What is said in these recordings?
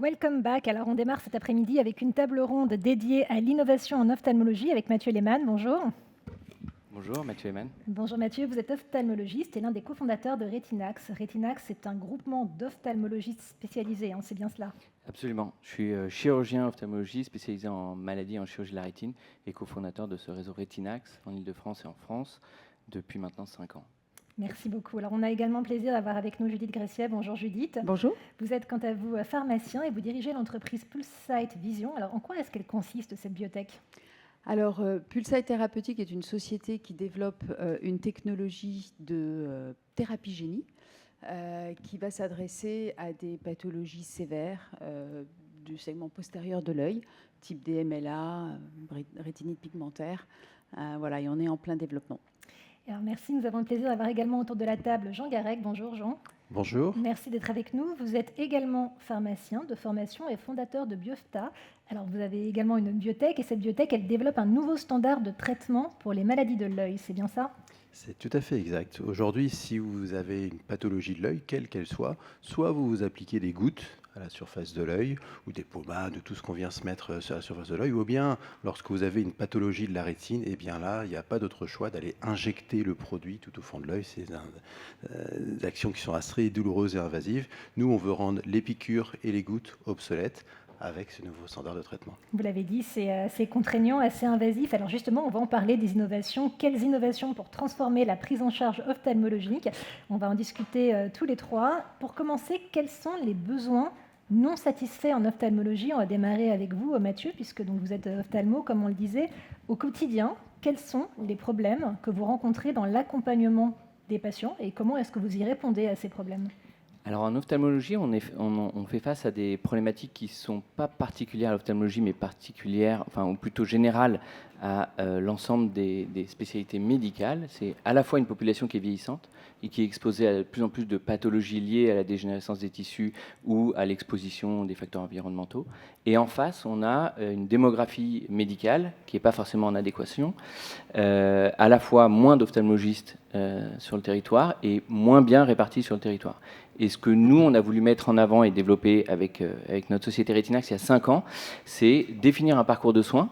Welcome back. Alors, on démarre cet après-midi avec une table ronde dédiée à l'innovation en ophtalmologie avec Mathieu Lehmann. Bonjour. Bonjour, Mathieu Eman. Bonjour Mathieu, vous êtes ophtalmologiste et l'un des cofondateurs de Retinax. Retinax, c'est un groupement d'ophtalmologistes spécialisés, c'est bien cela? Absolument. Je suis chirurgien ophtalmologie spécialisé en maladies en chirurgie de la rétine et cofondateur de ce réseau Retinax en Ile-de-France et en France depuis maintenant 5 ans. Merci beaucoup. Alors, on a également le plaisir d'avoir avec nous Judith Gressier. Bonjour Judith. Bonjour. Vous êtes quant à vous pharmacien et vous dirigez l'entreprise Pulsite Vision. Alors, en quoi est-ce qu'elle consiste cette biotech? Alors, Pulsite Thérapeutique est une société qui développe une technologie de thérapie génie qui va s'adresser à des pathologies sévères du segment postérieur de l'œil, type DMLA, rétinite pigmentaire. Voilà, et on est en plein développement. Alors, merci. Nous avons le plaisir d'avoir également autour de la table Jean Garec. Bonjour Jean. Bonjour. Merci d'être avec nous. Vous êtes également pharmacien de formation et fondateur de Biofta. Alors, vous avez également une biotech et cette biotech, elle développe un nouveau standard de traitement pour les maladies de l'œil. C'est bien ça? C'est tout à fait exact. Aujourd'hui, si vous avez une pathologie de l'œil, quelle qu'elle soit vous vous appliquez des gouttes à la surface de l'œil ou des pommades, tout ce qu'on vient se mettre sur la surface de l'œil, ou bien lorsque vous avez une pathologie de la rétine, et bien là, il n'y a pas d'autre choix d'aller injecter le produit tout au fond de l'œil. C'est des actions qui sont assez douloureuses et invasives. Nous, on veut rendre les piqûres et les gouttes obsolètes avec ce nouveau standard de traitement. Vous l'avez dit, c'est assez contraignant, assez invasif. Alors justement, on va en parler des innovations. Quelles innovations pour transformer la prise en charge ophtalmologique? On va en discuter tous les trois. Pour commencer, quels sont les besoins non satisfaits en ophtalmologie? On va démarrer avec vous, Mathieu, puisque donc vous êtes ophtalmo, comme on le disait. Au quotidien, quels sont les problèmes que vous rencontrez dans l'accompagnement des patients et comment est-ce que vous y répondez à ces problèmes? Alors en ophtalmologie, on fait face à des problématiques qui ne sont pas particulières à l'ophtalmologie, mais particulières, enfin, ou plutôt générales à l'ensemble des spécialités médicales. C'est à la fois une population qui est vieillissante et qui est exposée à de plus en plus de pathologies liées à la dégénérescence des tissus ou à l'exposition des facteurs environnementaux. Et en face, on a une démographie médicale qui n'est pas forcément en adéquation, à la fois moins d'ophtalmologistes sur le territoire et moins bien répartis sur le territoire. Et ce que nous, on a voulu mettre en avant et développer avec notre société Retinax il y a 5 ans, c'est définir un parcours de soins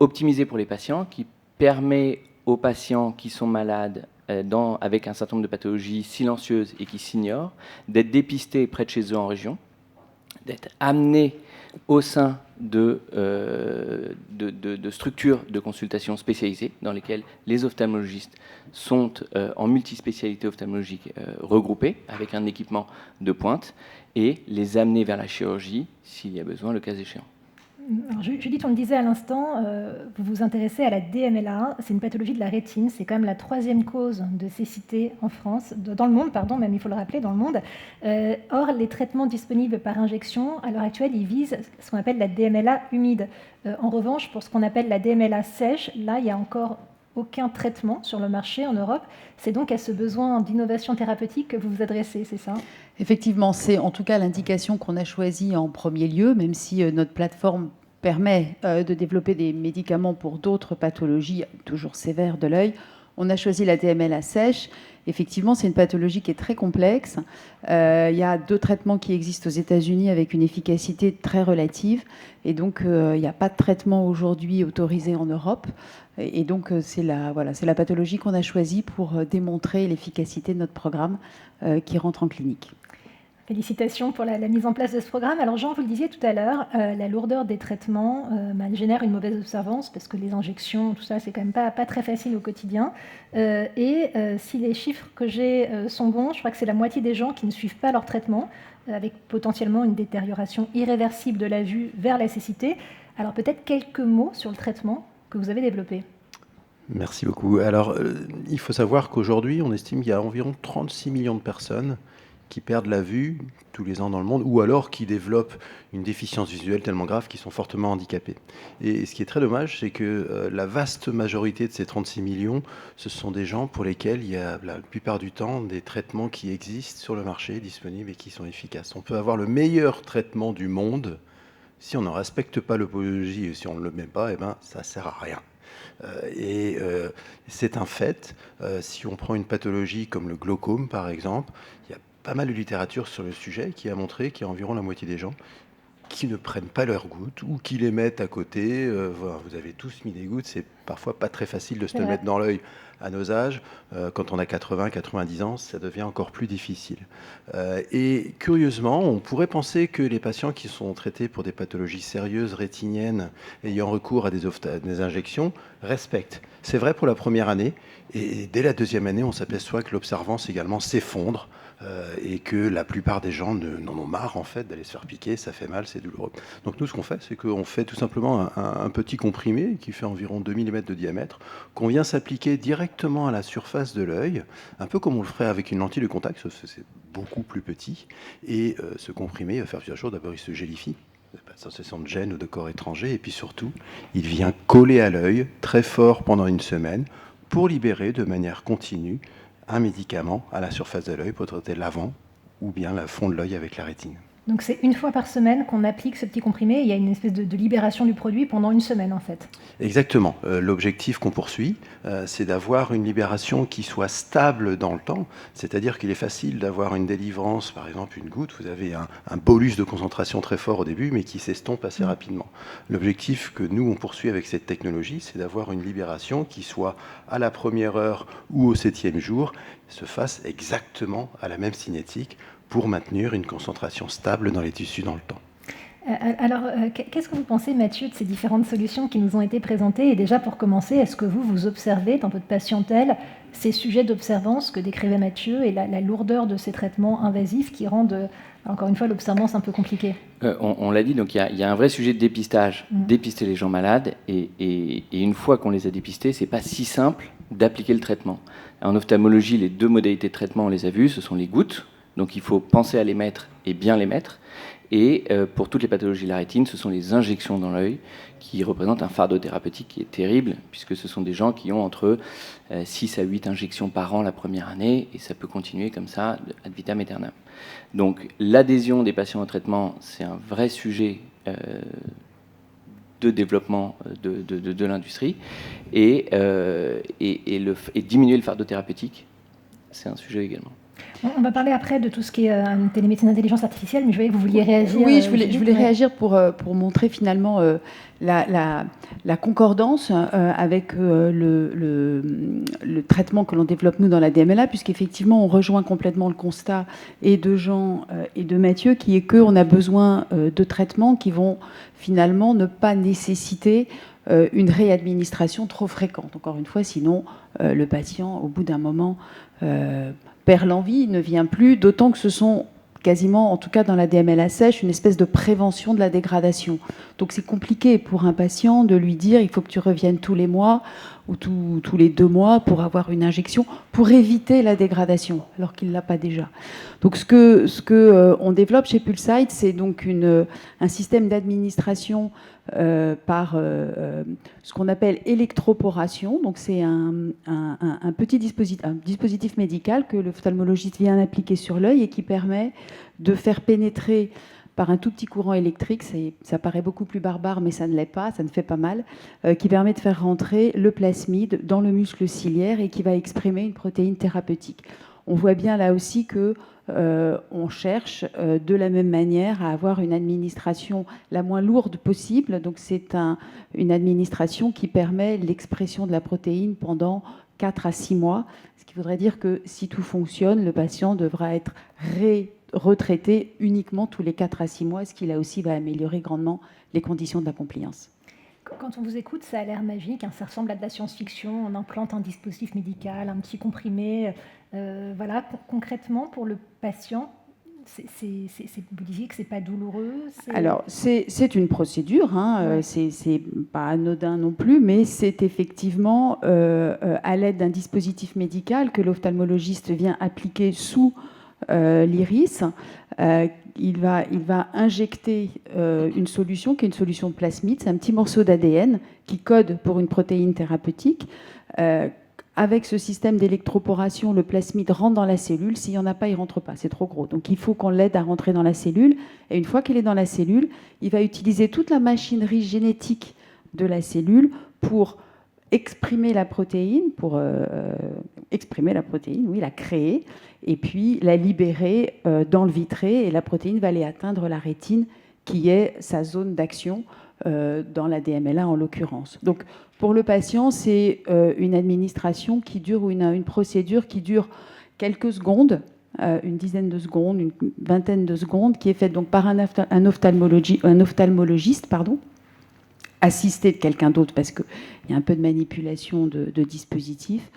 optimisé pour les patients qui permet aux patients qui sont malades avec un certain nombre de pathologies silencieuses et qui s'ignorent, d'être dépistés près de chez eux en région, d'être amenés au sein de structures de consultation spécialisées dans lesquelles les ophtalmologistes sont en multispécialité ophtalmologique regroupés avec un équipement de pointe et les amener vers la chirurgie s'il y a besoin, le cas échéant. Alors, Judith, on le disait à l'instant, vous vous intéressez à la DMLA, c'est une pathologie de la rétine, c'est quand même la 3e cause de cécité en France, dans le monde, pardon, même il faut le rappeler, dans le monde. Or, les traitements disponibles par injection, à l'heure actuelle, ils visent ce qu'on appelle la DMLA humide. En revanche, pour ce qu'on appelle la DMLA sèche, là, il n'y a encore aucun traitement sur le marché en Europe. C'est donc à ce besoin d'innovation thérapeutique que vous vous adressez, c'est ça? Effectivement, c'est en tout cas l'indication qu'on a choisie en premier lieu, même si notre plateforme permet de développer des médicaments pour d'autres pathologies toujours sévères de l'œil. On a choisi la DMLA sèche. Effectivement, c'est une pathologie qui est très complexe. Il y a 2 traitements qui existent aux États-Unis avec une efficacité très relative. Et donc, il n'y a pas de traitement aujourd'hui autorisé en Europe. Et donc, c'est la pathologie qu'on a choisie pour démontrer l'efficacité de notre programme qui rentre en clinique. Félicitations pour la mise en place de ce programme. Alors Jean, vous le disiez tout à l'heure, la lourdeur des traitements génère une mauvaise observance parce que les injections, tout ça, c'est quand même pas très facile au quotidien. Si les chiffres que j'ai sont bons, je crois que c'est la moitié des gens qui ne suivent pas leur traitement, avec potentiellement une détérioration irréversible de la vue vers la cécité. Alors peut-être quelques mots sur le traitement que vous avez développé. Merci beaucoup. Alors, il faut savoir qu'aujourd'hui, on estime qu'il y a environ 36 millions de personnes qui perdent la vue tous les ans dans le monde, ou alors qui développent une déficience visuelle tellement grave qu'ils sont fortement handicapés. Et ce qui est très dommage, c'est que la vaste majorité de ces 36 millions, ce sont des gens pour lesquels il y a la plupart du temps des traitements qui existent sur le marché, disponibles et qui sont efficaces. On peut avoir le meilleur traitement du monde, si on ne respecte pas l'opologie et si on ne le met pas, eh ben, ça ne sert à rien. C'est un fait. Si on prend une pathologie comme le glaucome, par exemple, il y a pas mal de littérature sur le sujet qui a montré qu'il y a environ la moitié des gens qui ne prennent pas leurs gouttes ou qui les mettent à côté. Voilà, vous avez tous mis des gouttes, c'est parfois pas très facile de se le mettre dans l'œil à nos âges. Quand on a 80, 90 ans, ça devient encore plus difficile. Et curieusement, on pourrait penser que les patients qui sont traités pour des pathologies sérieuses rétiniennes ayant recours à des injections respectent. C'est vrai pour la première année, et dès la deuxième année, on s'aperçoit que l'observance également s'effondre. Et que la plupart des gens n'en ont marre en fait d'aller se faire piquer, ça fait mal, c'est douloureux. Donc nous ce qu'on fait, c'est qu'on fait tout simplement un petit comprimé qui fait environ 2 mm de diamètre, qu'on vient s'appliquer directement à la surface de l'œil, un peu comme on le ferait avec une lentille de contact, sauf que c'est beaucoup plus petit. Et ce comprimé va faire plusieurs choses. D'abord il se gélifie, pas de sensation de gêne ou de corps étranger, et puis surtout il vient coller à l'œil très fort pendant une semaine pour libérer de manière continue un médicament à la surface de l'œil pour traiter l'avant ou bien le fond de l'œil avec la rétine. Donc c'est une fois par semaine qu'on applique ce petit comprimé, et il y a une espèce de libération du produit pendant une semaine en fait. Exactement. L'objectif qu'on poursuit, c'est d'avoir une libération qui soit stable dans le temps, c'est-à-dire qu'il est facile d'avoir une délivrance, par exemple une goutte, vous avez un bolus de concentration très fort au début, mais qui s'estompe assez rapidement. L'objectif que nous, on poursuit avec cette technologie, c'est d'avoir une libération qui soit à la première heure ou au 7e jour, se fasse exactement à la même cinétique, pour maintenir une concentration stable dans les tissus dans le temps. Alors, qu'est-ce que vous pensez, Mathieu, de ces différentes solutions qui nous ont été présentées? Et déjà, pour commencer, est-ce que vous observez dans votre patientèle ces sujets d'observance que décrivait Mathieu et la lourdeur de ces traitements invasifs qui rendent, encore une fois, l'observance un peu compliquée? On l'a dit, donc il y a un vrai sujet de dépistage, dépister les gens malades, et une fois qu'on les a dépistés, c'est pas si simple d'appliquer le traitement. En ophtalmologie, les deux modalités de traitement, on les a vues, ce sont les gouttes. Donc il faut penser à les mettre et bien les mettre. Et pour toutes les pathologies de la rétine, ce sont les injections dans l'œil qui représentent un fardeau thérapeutique qui est terrible, puisque ce sont des gens qui ont entre 6 à 8 injections par an la première année, et ça peut continuer comme ça ad vitam aeternam. Donc l'adhésion des patients au traitement, c'est un vrai sujet de développement de l'industrie, et diminuer le fardeau thérapeutique, c'est un sujet également. On va parler après de tout ce qui est télémédecine intelligence artificielle, mais je voyais que vous vouliez réagir. Oui, je voulais réagir pour montrer finalement la concordance avec le traitement que l'on développe nous dans la DMLA, puisqu'effectivement on rejoint complètement le constat et de Jean et de Mathieu, qui est qu'on a besoin de traitements qui vont finalement ne pas nécessiter une réadministration trop fréquente. Encore une fois, sinon le patient, au bout d'un moment, perd l'envie, ne vient plus, d'autant que ce sont quasiment, en tout cas dans la DMLA sèche, une espèce de prévention de la dégradation. Donc c'est compliqué pour un patient de lui dire il faut que tu reviennes tous les mois ou tous les 2 mois pour avoir une injection, pour éviter la dégradation, alors qu'il ne l'a pas déjà. Donc ce que on développe chez Pulsite, c'est donc un système d'administration par ce qu'on appelle électroporation. Donc c'est un petit dispositif médical que l'ophtalmologiste vient appliquer sur l'œil et qui permet de faire pénétrer par un tout petit courant électrique, ça paraît beaucoup plus barbare, mais ça ne l'est pas, ça ne fait pas mal, qui permet de faire rentrer le plasmide dans le muscle ciliaire et qui va exprimer une protéine thérapeutique. On voit bien là aussi que on cherche de la même manière à avoir une administration la moins lourde possible. Donc c'est une administration qui permet l'expression de la protéine pendant 4 à 6 mois, ce qui voudrait dire que si tout fonctionne, le patient devra être retraité uniquement tous les 4 à 6 mois, ce qui là aussi va améliorer grandement les conditions de la compliance. Quand on vous écoute, ça a l'air magique, ça ressemble à de la science-fiction, on implante un dispositif médical, un petit comprimé. Voilà, concrètement, pour le patient, vous disiez que ce n'est pas douloureux. Alors, c'est une procédure, ouais. C'est pas anodin non plus, mais c'est effectivement à l'aide d'un dispositif médical que l'ophtalmologiste vient appliquer sous l'iris. Il va injecter une solution qui est une solution de plasmide. C'est un petit morceau d'ADN qui code pour une protéine thérapeutique. Avec ce système d'électroporation, le plasmide rentre dans la cellule. S'il n'y en a pas, il ne rentre pas. C'est trop gros. Donc il faut qu'on l'aide à rentrer dans la cellule. Et une fois qu'il est dans la cellule, il va utiliser toute la machinerie génétique de la cellule pour exprimer la protéine, oui, la créer, et puis la libérer dans le vitré, et la protéine va aller atteindre la rétine, qui est sa zone d'action dans la DMLA en l'occurrence. Donc pour le patient, c'est une administration qui dure, ou une procédure qui dure quelques secondes, une dizaine de secondes, une vingtaine de secondes, qui est faite donc par un ophtalmologiste, assisté de quelqu'un d'autre, parce qu'il y a un peu de manipulation de dispositifs,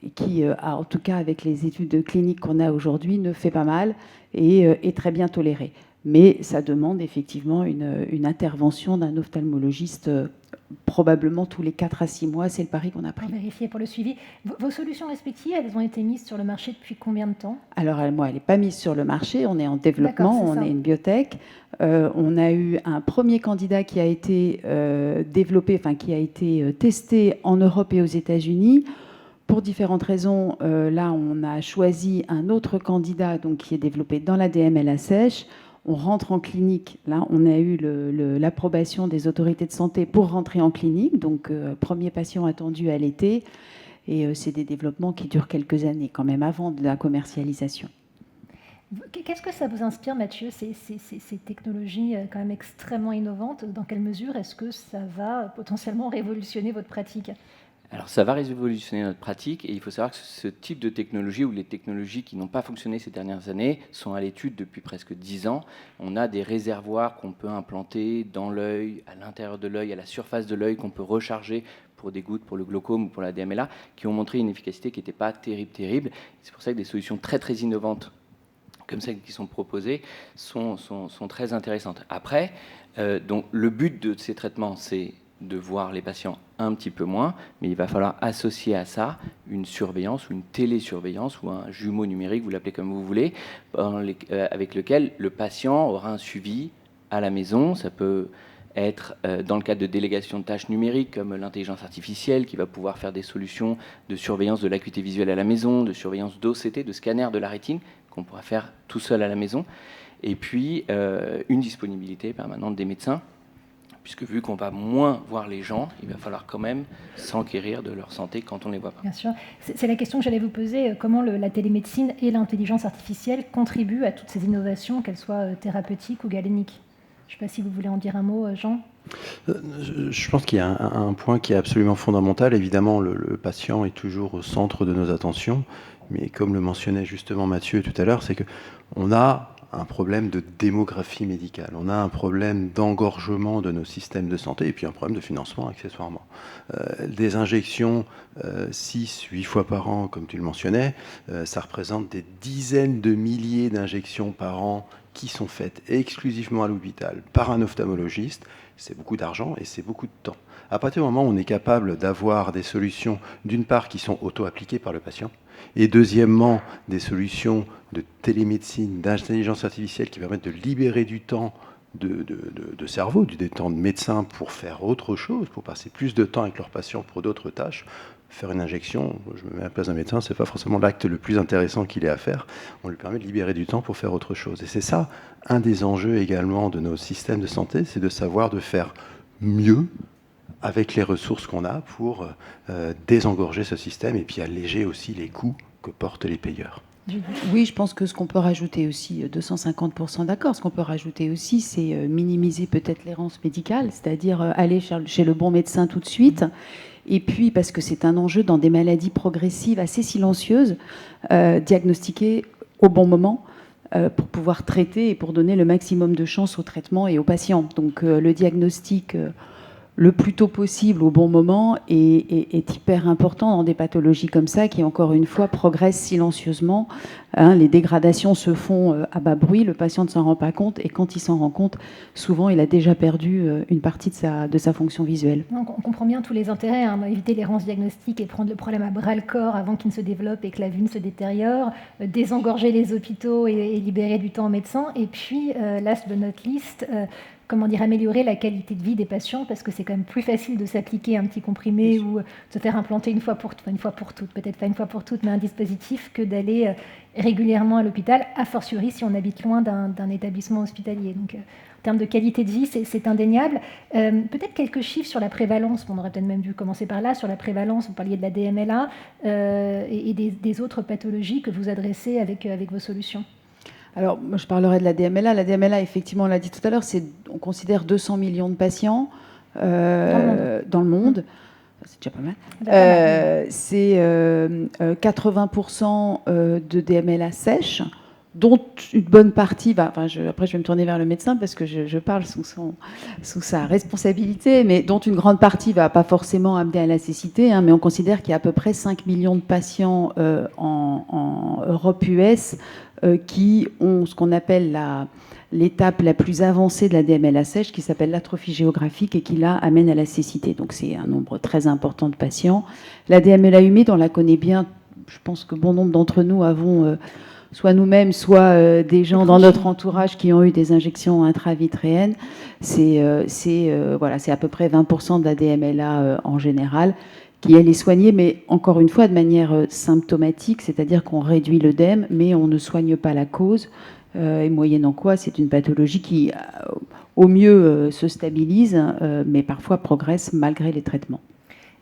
et qui, en tout cas avec les études cliniques qu'on a aujourd'hui, ne fait pas mal et est très bien toléré. Mais ça demande effectivement une intervention d'un ophtalmologiste probablement tous les 4 à 6 mois. C'est le pari qu'on a pris. Pour vérifier, pour le suivi. Vos solutions respectives, elles ont été mises sur le marché depuis combien de temps ? Alors, moi, elle n'est pas mise sur le marché. On est en développement, on est une biotech. On a eu un premier candidat qui a été développé, qui a été testé en Europe et aux États-Unis. Pour différentes raisons, là, on a choisi un autre candidat donc, qui est développé dans la DMLA sèche. On rentre en clinique. Là, on a eu l'approbation des autorités de santé pour rentrer en clinique. Donc, premier patient attendu à l'été. Et c'est des développements qui durent quelques années quand même avant de la commercialisation. Qu'est-ce que ça vous inspire, Mathieu, ces technologies quand même extrêmement innovantes ? Dans quelle mesure est-ce que ça va potentiellement révolutionner votre pratique ? Alors ça va révolutionner notre pratique, et il faut savoir que ce type de technologie, ou les technologies qui n'ont pas fonctionné ces dernières années, sont à l'étude depuis presque 10 ans. On a des réservoirs qu'on peut implanter dans l'œil, à l'intérieur de l'œil, à la surface de l'œil, qu'on peut recharger pour des gouttes, pour le glaucome ou pour la DMLA, qui ont montré une efficacité qui n'était pas terrible. C'est pour ça que des solutions très très innovantes comme celles qui sont proposées sont très intéressantes. Après, donc, le but de ces traitements, c'est de voir les patients un petit peu moins, mais il va falloir associer à ça une surveillance ou une télésurveillance ou un jumeau numérique, vous l'appelez comme vous voulez, avec lequel le patient aura un suivi à la maison. Ça peut être dans le cadre de délégation de tâches numériques comme l'intelligence artificielle qui va pouvoir faire des solutions de surveillance de l'acuité visuelle à la maison, de surveillance d'OCT, de scanner de la rétine qu'on pourra faire tout seul à la maison, et puis une disponibilité permanente des médecins, puisque vu qu'on va moins voir les gens, il va falloir quand même s'enquérir de leur santé quand on ne les voit pas. Bien sûr. C'est la question que j'allais vous poser. Comment la télémédecine et l'intelligence artificielle contribuent à toutes ces innovations, qu'elles soient thérapeutiques ou galéniques ? Je ne sais pas si vous voulez en dire un mot, Jean. Je pense qu'il y a un point qui est absolument fondamental. Évidemment, le patient est toujours au centre de nos attentions, mais comme le mentionnait justement Mathieu tout à l'heure, c'est qu'on a un problème de démographie médicale, on a un problème d'engorgement de nos systèmes de santé, et puis un problème de financement accessoirement. Des injections 6-8 fois par an, comme tu le mentionnais, ça représente des dizaines de milliers d'injections par an qui sont faites exclusivement à l'hôpital par un ophtalmologiste. C'est beaucoup d'argent et c'est beaucoup de temps. À partir du moment où on est capable d'avoir des solutions, d'une part, qui sont auto-appliquées par le patient, et deuxièmement, des solutions de télémédecine, d'intelligence artificielle qui permettent de libérer du temps de cerveau, du temps de médecin pour faire autre chose, pour passer plus de temps avec leurs patients pour d'autres tâches. Faire une injection, je me mets à la place d'un médecin, c'est pas forcément l'acte le plus intéressant qu'il ait à faire. On lui permet de libérer du temps pour faire autre chose. Et c'est ça, un des enjeux également de nos systèmes de santé, c'est de savoir de faire mieux avec les ressources qu'on a pour désengorger ce système et puis alléger aussi les coûts que portent les payeurs. Oui, je pense que ce qu'on peut rajouter aussi, 250% d'accord, ce qu'on peut rajouter aussi, c'est minimiser peut-être l'errance médicale, c'est-à-dire aller chez le bon médecin tout de suite. Et puis, parce que c'est un enjeu dans des maladies progressives assez silencieuses, diagnostiquer au bon moment pour pouvoir traiter et pour donner le maximum de chance au traitement et aux patients. Donc le diagnostic le plus tôt possible au bon moment est hyper important dans des pathologies comme ça qui, encore une fois, progressent silencieusement. Les dégradations se font à bas bruit, le patient ne s'en rend pas compte, et quand il s'en rend compte, souvent il a déjà perdu une partie de sa fonction visuelle. Donc, on comprend bien tous les intérêts, éviter l'errance diagnostique et prendre le problème à bras-le-corps avant qu'il ne se développe et que la vue ne se détériore, désengorger les hôpitaux et libérer du temps aux médecins, et puis, last but not least, améliorer la qualité de vie des patients, parce que c'est quand même plus facile de s'appliquer un petit comprimé ou de se faire implanter une fois pour toutes, peut-être pas une fois pour toutes, mais un dispositif, que d'aller régulièrement à l'hôpital, a fortiori si on habite loin d'un établissement hospitalier. Donc En termes de qualité de vie, c'est indéniable. Peut-être quelques chiffres sur la prévalence, on aurait peut-être même dû commencer par là, sur la prévalence, vous parliez de la DMLA et des autres pathologies que vous adressez avec vos solutions. Alors, moi, je parlerai de la DMLA. La DMLA, effectivement, on l'a dit tout à l'heure, on considère 200 millions de patients dans le monde. C'est déjà pas mal. C'est 80% de DMLA sèche, dont une bonne partie va... après, je vais me tourner vers le médecin parce que je parle sous sa responsabilité, mais dont une grande partie ne va pas forcément amener à la cécité, mais on considère qu'il y a à peu près 5 millions de patients en Europe US qui ont ce qu'on appelle l'étape la plus avancée de la DMLA sèche, qui s'appelle l'atrophie géographique et qui là amène à la cécité. Donc c'est un nombre très important de patients. La DMLA humide, on la connaît bien. Je pense que bon nombre d'entre nous avons soit nous-mêmes, soit des gens dans notre entourage qui ont eu des injections intravitréennes. C'est à peu près 20% de la DMLA en général qui elle est soignée, mais encore une fois de manière symptomatique, c'est-à-dire qu'on réduit l'œdème, mais on ne soigne pas la cause. Et moyennant quoi, c'est une pathologie qui, au mieux, se stabilise, mais parfois progresse malgré les traitements.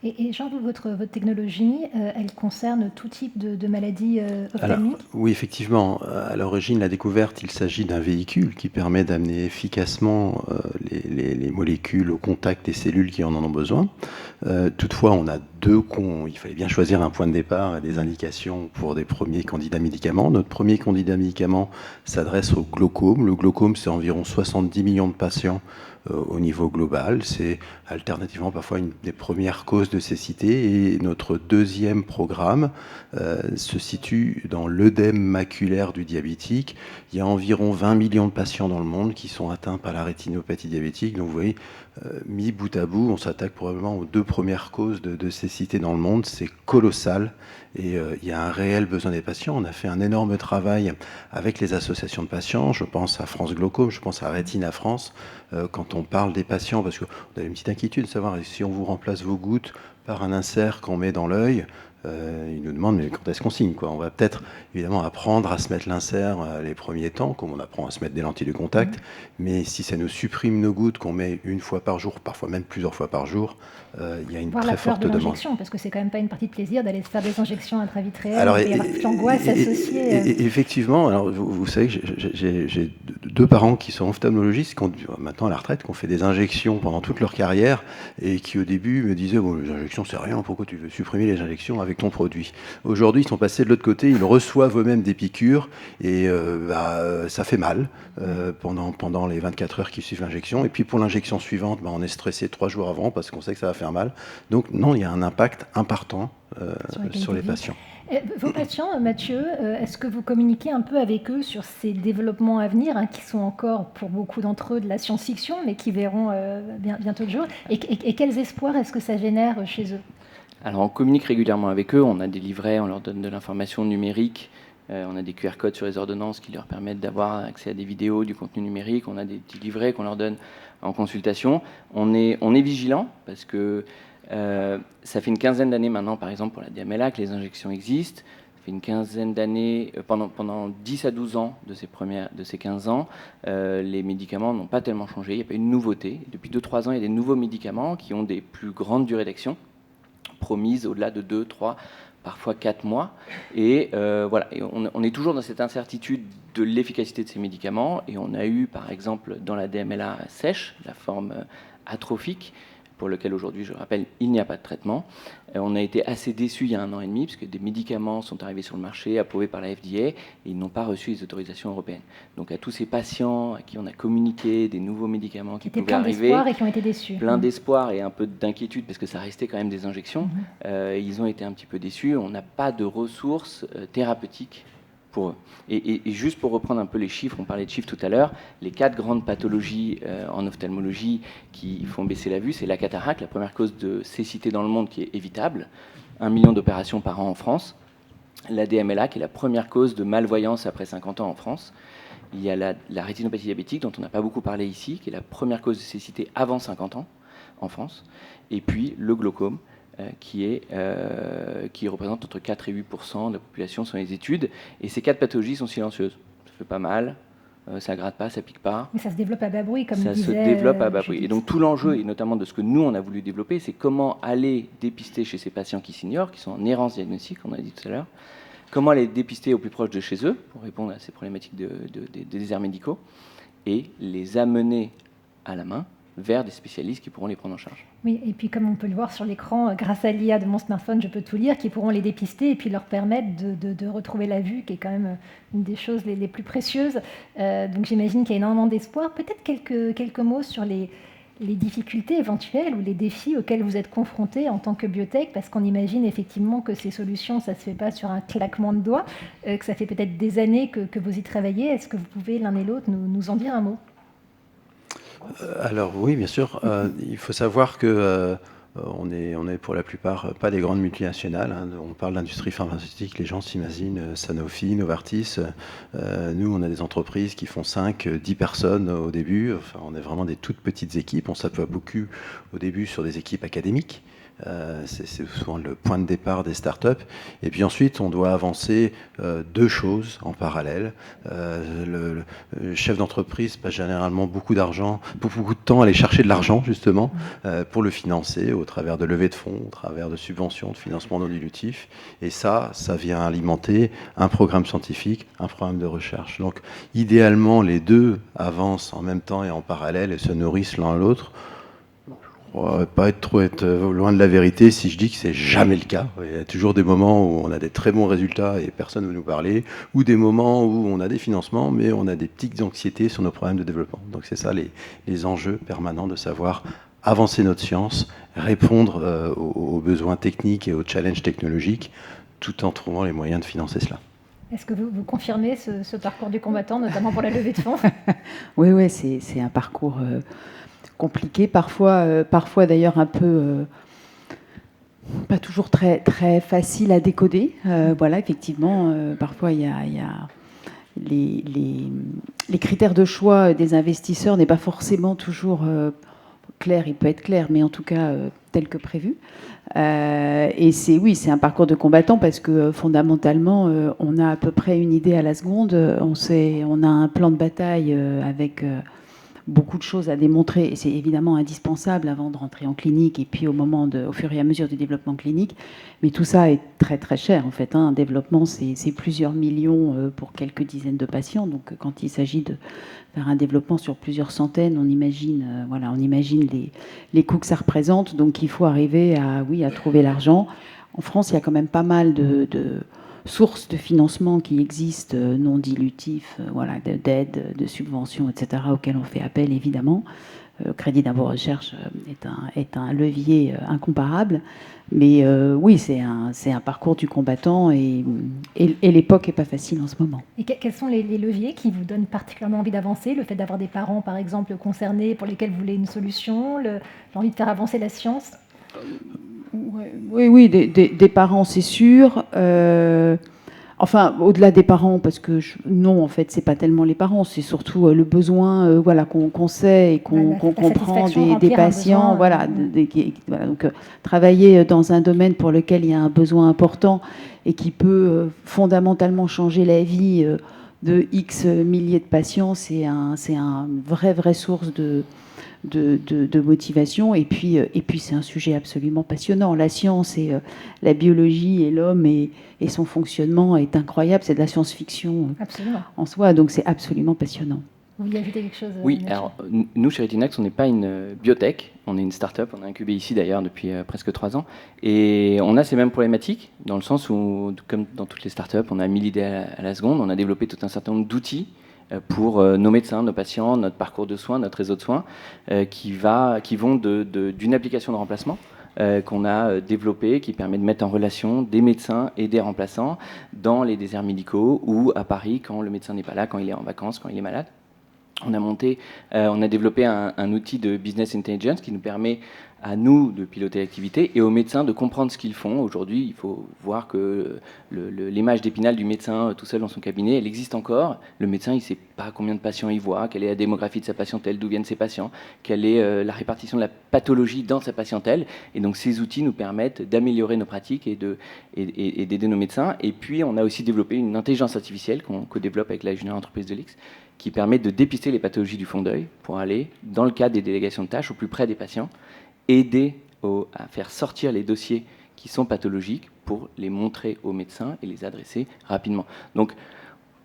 Et Jean, votre technologie, elle concerne tout type de maladies ophtalmiques ? Oui, effectivement. À l'origine, la découverte, il s'agit d'un véhicule qui permet d'amener efficacement les molécules au contact des cellules qui en ont besoin. Toutefois, il fallait bien choisir un point de départ et des indications pour des premiers candidats médicaments. Notre premier candidat médicament s'adresse au glaucome. Le glaucome, c'est environ 70 millions de patients au niveau global. C'est alternativement parfois une des premières causes de cécité. Et notre deuxième programme se situe dans l'œdème maculaire du diabétique. Il y a environ 20 millions de patients dans le monde qui sont atteints par la rétinopathie diabétique. Donc vous voyez, mis bout à bout, on s'attaque probablement aux deux premières causes de cécité dans le monde. C'est colossal et il y a un réel besoin des patients. On a fait un énorme travail avec les associations de patients. Je pense à France Glaucome, je pense à Rétine France. Quand on parle des patients, parce qu'on a une petite inquiétude de savoir si on vous remplace vos gouttes par un insert qu'on met dans l'œil, ils nous demandent mais quand est-ce qu'on signe, quoi. On va peut-être évidemment apprendre à se mettre l'insert les premiers temps, comme on apprend à se mettre des lentilles de contact, mais si ça nous supprime nos gouttes qu'on met une fois par jour, parfois même plusieurs fois par jour, il y a une très forte demande. L'injection, parce que c'est quand même pas une partie de plaisir d'aller se faire des injections intravitréennes et avoir toute l'angoisse associée. Effectivement, alors vous savez que j'ai deux parents qui sont ophtalmologistes, qui ont maintenant à la retraite, qui ont fait des injections pendant toute leur carrière et qui au début me disaient bon, les injections c'est rien, pourquoi tu veux supprimer les injections avec ton produit. Aujourd'hui, ils sont passés de l'autre côté, ils reçoivent eux-mêmes des piqûres et ça fait mal pendant les 24 heures qui suivent l'injection. Et puis pour l'injection suivante, on est stressé 3 jours avant parce qu'on sait que ça va faire mal. Donc non, il y a un impact important sur les patients. Vos patients, Mathieu, est-ce que vous communiquez un peu avec eux sur ces développements à venir, qui sont encore pour beaucoup d'entre eux de la science-fiction, mais qui verront bientôt le jour, et quels espoirs est-ce que ça génère chez eux ? Alors on communique régulièrement avec eux, on a des livrets, on leur donne de l'information numérique, on a des QR codes sur les ordonnances qui leur permettent d'avoir accès à des vidéos, du contenu numérique, on a des petits livrets qu'on leur donne en consultation. On est vigilant parce que ça fait une quinzaine d'années maintenant, par exemple pour la DMLA, que les injections existent. Ça fait une quinzaine d'années, pendant 10 à 12 ans de ces 15 ans, les médicaments n'ont pas tellement changé, il n'y a pas eu de nouveauté. Depuis 2-3 ans, il y a des nouveaux médicaments qui ont des plus grandes durées d'action, promises au-delà de 2, 3, parfois 4 mois. Et voilà, et on est toujours dans cette incertitude de l'efficacité de ces médicaments. Et on a eu, par exemple, dans la DMLA sèche, la forme atrophique, pour lequel aujourd'hui, je le rappelle, il n'y a pas de traitement. On a été assez déçus il y a 1 an et demi, parce que des médicaments sont arrivés sur le marché, approuvés par la FDA, et ils n'ont pas reçu les autorisations européennes. Donc à tous ces patients à qui on a communiqué des nouveaux médicaments qui pouvaient arriver, plein d'espoir et qui ont été déçus. Plein d'espoir et un peu d'inquiétude, parce que ça restait quand même des injections. Ils ont été un petit peu déçus. On n'a pas de ressources thérapeutiques pour eux. Et juste pour reprendre un peu les chiffres, on parlait de chiffres tout à l'heure, les 4 grandes pathologies en ophtalmologie qui font baisser la vue, c'est la cataracte, la première cause de cécité dans le monde qui est évitable, 1 million d'opérations par an en France, la DMLA qui est la première cause de malvoyance après 50 ans en France, il y a la rétinopathie diabétique dont on n'a pas beaucoup parlé ici, qui est la première cause de cécité avant 50 ans en France, et puis le glaucome, qui représente entre 4 et 8% de la population selon les études. Et ces 4 pathologies sont silencieuses. Ça fait pas mal, ça gratte pas, ça pique pas. Mais ça se développe à bas bruit, comme Ça disait, se développe à bas bruit. Judith. Et donc tout l'enjeu, et notamment de ce que nous, on a voulu développer, c'est comment aller dépister chez ces patients qui s'ignorent, qui sont en errance diagnostique, on a dit tout à l'heure, comment les dépister au plus proche de chez eux, pour répondre à ces problématiques des déserts médicaux, et les amener à la main vers des spécialistes qui pourront les prendre en charge. Oui, et puis comme on peut le voir sur l'écran, grâce à l'IA de mon smartphone, je peux tout lire, qui pourront les dépister et puis leur permettre de retrouver la vue, qui est quand même une des choses les plus précieuses. Donc j'imagine qu'il y a énormément d'espoir. Peut-être quelques mots sur les difficultés éventuelles ou les défis auxquels vous êtes confrontés en tant que biotech, parce qu'on imagine effectivement que ces solutions, ça ne se fait pas sur un claquement de doigts, que ça fait peut-être des années que vous y travaillez. Est-ce que vous pouvez l'un et l'autre nous en dire un mot ? Alors oui, bien sûr. Il faut savoir que on est pour la plupart pas des grandes multinationales. Hein. On parle d'industrie pharmaceutique, les gens s'imaginent Sanofi, Novartis. Nous, on a des entreprises qui font 5, 10 personnes au début. Enfin, on est vraiment des toutes petites équipes. On s'appuie beaucoup au début sur des équipes académiques. C'est souvent le point de départ des startups. Et puis ensuite, on doit avancer deux choses en parallèle. Le chef d'entreprise passe généralement beaucoup d'argent, beaucoup de temps à aller chercher de l'argent, justement, pour le financer au travers de levées de fonds, au travers de subventions, de financement non dilutif. Et ça vient alimenter un programme scientifique, un programme de recherche. Donc, idéalement, les deux avancent en même temps et en parallèle et se nourrissent l'un l'autre. On ne va pas être loin de la vérité si je dis que c'est jamais le cas. Il y a toujours des moments où on a des très bons résultats et personne ne veut nous parler, ou des moments où on a des financements, mais on a des petites anxiétés sur nos problèmes de développement. Donc c'est ça les enjeux permanents de savoir avancer notre science, répondre aux besoins techniques et aux challenges technologiques, tout en trouvant les moyens de financer cela. Est-ce que vous confirmez ce parcours du combattant, notamment pour la levée de fonds ? Oui, c'est un parcours compliqué, parfois d'ailleurs un peu pas toujours très facile à décoder. Voilà, effectivement, parfois il y a les critères de choix des investisseurs n'est pas forcément toujours clair. Il peut être clair, mais en tout cas tel que prévu. Et c'est un parcours de combattant parce que fondamentalement, on a à peu près une idée à la seconde. On a un plan de bataille avec beaucoup de choses à démontrer, et c'est évidemment indispensable avant de rentrer en clinique et puis au fur et à mesure du développement clinique. Mais tout ça est très très cher en fait. Un développement, c'est plusieurs millions pour quelques dizaines de patients. Donc quand il s'agit de faire un développement sur plusieurs centaines, on imagine les coûts que ça représente. Donc il faut arriver à trouver l'argent. En France, il y a quand même pas mal de sources de financement qui existent, non dilutifs, d'aides, de subventions, etc., auxquelles on fait appel, évidemment. Le crédit d'impôt recherche est un levier incomparable. Mais oui, c'est un parcours du combattant et l'époque n'est pas facile en ce moment. Et quels sont les leviers qui vous donnent particulièrement envie d'avancer ? Le fait d'avoir des parents, par exemple, concernés pour lesquels vous voulez une solution, l'envie de faire avancer la science ? Oui, des parents, c'est sûr. Enfin, au-delà des parents, parce que non, en fait, c'est pas tellement les parents, c'est surtout le besoin, qu'on sait et qu'on comprend des patients, donc travailler dans un domaine pour lequel il y a un besoin important et qui peut fondamentalement changer la vie de X milliers de patients, c'est un vraie source de motivation, et puis c'est un sujet absolument passionnant. La science et la biologie et l'homme et son fonctionnement est incroyable. C'est de la science-fiction en soi, donc c'est absolument passionnant. Vous voulez ajouter quelque chose ? Oui, alors nous chez Retinax, on n'est pas une biotech, on est une start-up, on est incubé ici d'ailleurs depuis presque 3 ans, et on a ces mêmes problématiques, dans le sens où, comme dans toutes les start-up, on a 1000 idées à la seconde, on a développé tout un certain nombre d'outils pour nos médecins, nos patients, notre parcours de soins, notre réseau de soins, qui vont d'une application de remplacement qu'on a développée, qui permet de mettre en relation des médecins et des remplaçants dans les déserts médicaux ou à Paris quand le médecin n'est pas là, quand il est en vacances, quand il est malade. On a développé un outil de business intelligence qui nous permet à nous de piloter l'activité et aux médecins de comprendre ce qu'ils font. Aujourd'hui, il faut voir que l'image d'Épinal du médecin tout seul dans son cabinet, elle existe encore. Le médecin, il ne sait pas combien de patients il voit, quelle est la démographie de sa patientèle, d'où viennent ses patients, quelle est la répartition de la pathologie dans sa patientèle. Et donc ces outils nous permettent d'améliorer nos pratiques et d'aider nos médecins. Et puis on a aussi développé une intelligence artificielle qu'on co-développe avec la junior entreprise de l'X, qui permet de dépister les pathologies du fond d'œil pour aller, dans le cadre des délégations de tâches, au plus près des patients, aider à faire sortir les dossiers qui sont pathologiques pour les montrer aux médecins et les adresser rapidement. Donc,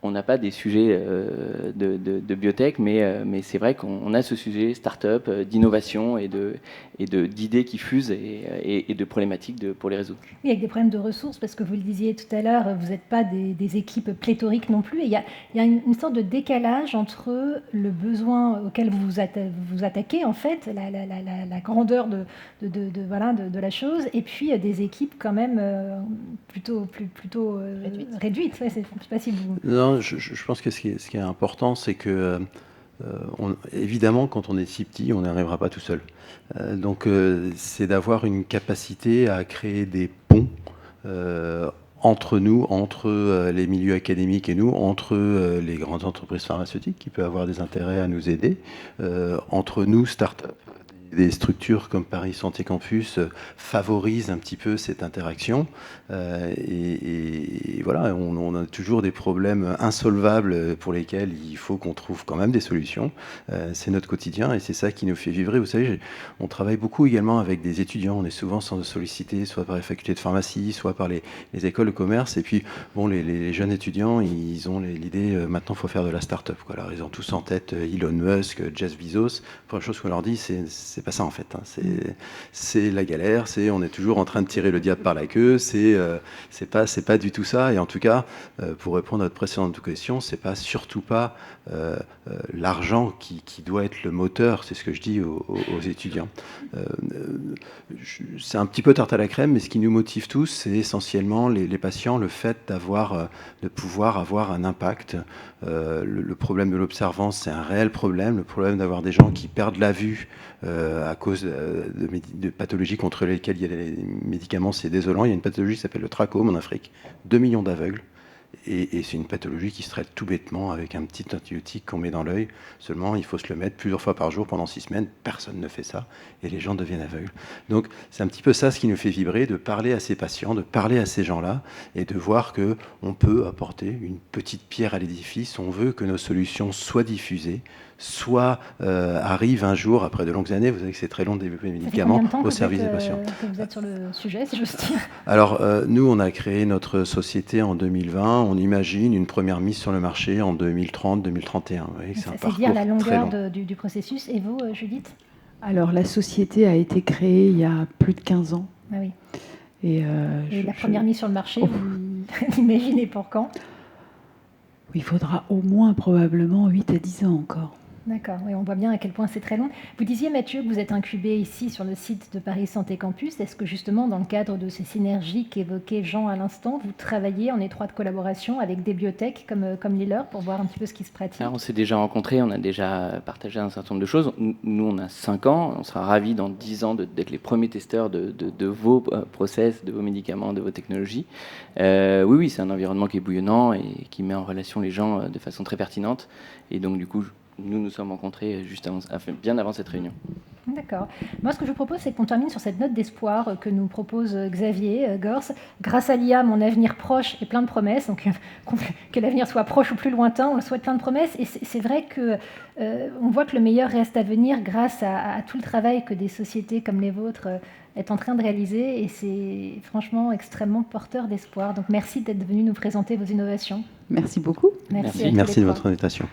on n'a pas des sujets de biotech, mais c'est vrai qu'on a ce sujet start-up, d'innovation et d'idées qui fusent et de problématiques pour les résoudre. Oui, avec des problèmes de ressources, parce que vous le disiez tout à l'heure, vous n'êtes pas des équipes pléthoriques non plus. Et il y a une sorte de décalage entre le besoin auquel vous vous attaquez, en fait, la grandeur de la chose, et puis des équipes quand même plutôt réduites. Ouais, je ne sais pas si vous... Non, je pense que ce qui est important, c'est que, évidemment, quand on est si petit, on n'arrivera pas tout seul. Donc, c'est d'avoir une capacité à créer des ponts entre nous, entre les milieux académiques et nous, entre les grandes entreprises pharmaceutiques qui peuvent avoir des intérêts à nous aider, entre nous, start-up. Des structures comme Paris Santé Campus favorisent un petit peu cette interaction. Et voilà, on a toujours des problèmes insolvables pour lesquels il faut qu'on trouve quand même des solutions. C'est notre quotidien et c'est ça qui nous fait vibrer. Vous savez, on travaille beaucoup également avec des étudiants. On est souvent sollicités soit par les facultés de pharmacie, soit par les écoles de commerce. Et puis, bon, les jeunes étudiants, ils ont l'idée, maintenant, il faut faire de la start-up. Alors, ils ont tous en tête Elon Musk, Jeff Bezos. La première chose qu'on leur dit, c'est pas ça en fait. C'est la galère, on est toujours en train de tirer le diable par la queue, c'est pas du tout ça. Et en tout cas, pour répondre à votre précédente question, c'est pas surtout pas l'argent qui doit être le moteur, c'est ce que je dis aux étudiants. C'est un petit peu tarte à la crème, mais ce qui nous motive tous, c'est essentiellement les patients, le fait de pouvoir avoir un impact. Le problème de l'observance, c'est un réel problème. Le problème d'avoir des gens qui perdent la vue à cause de pathologies contre lesquelles il y a des médicaments, c'est désolant. Il y a une pathologie qui s'appelle le trachome en Afrique, 2 millions d'aveugles. Et c'est une pathologie qui se traite tout bêtement avec un petit antibiotique qu'on met dans l'œil. Seulement, il faut se le mettre plusieurs fois par jour pendant 6 semaines. Personne ne fait ça et les gens deviennent aveugles. Donc, c'est un petit peu ça ce qui nous fait vibrer, de parler à ces patients, de parler à ces gens-là et de voir qu'on peut apporter une petite pierre à l'édifice. On veut que nos solutions soient diffusées, soit arrivent un jour, après de longues années. Vous savez que c'est très long de développer des médicaments au service des patients. Que vous êtes sur le sujet, si j'ose dire. Alors, nous, on a créé notre société en 2020. On imagine une première mise sur le marché en 2030-2031. C'est dire la longueur du processus. Et vous, Judith ? Alors, la société a été créée il y a plus de 15 ans. Ah oui. Et la première mise sur le marché, vous l'imaginez pour quand ? Il faudra au moins probablement 8 à 10 ans encore. D'accord, oui, on voit bien à quel point c'est très long. Vous disiez, Mathieu, que vous êtes incubé ici sur le site de Paris Santé Campus. Est-ce que justement, dans le cadre de ces synergies qu'évoquait Jean à l'instant, vous travaillez en étroite collaboration avec des biotech comme Liller pour voir un petit peu ce qui se pratique ? Alors, on s'est déjà rencontrés, on a déjà partagé un certain nombre de choses. Nous, on a 5 ans, on sera ravis dans 10 ans d'être les premiers testeurs de vos process, de vos médicaments, de vos technologies. Oui, c'est un environnement qui est bouillonnant et qui met en relation les gens de façon très pertinente. Et donc, du coup, nous sommes rencontrés bien avant cette réunion. D'accord. Moi, ce que je vous propose, c'est qu'on termine sur cette note d'espoir que nous propose Xavier Gors. Grâce à l'IA, mon avenir proche est plein de promesses. Donc, que l'avenir soit proche ou plus lointain, on le souhaite plein de promesses. Et c'est vrai qu'on voit que le meilleur reste à venir grâce à tout le travail que des sociétés comme les vôtres est en train de réaliser. Et c'est franchement extrêmement porteur d'espoir. Donc, merci d'être venu nous présenter vos innovations. Merci beaucoup. Merci de votre invitation.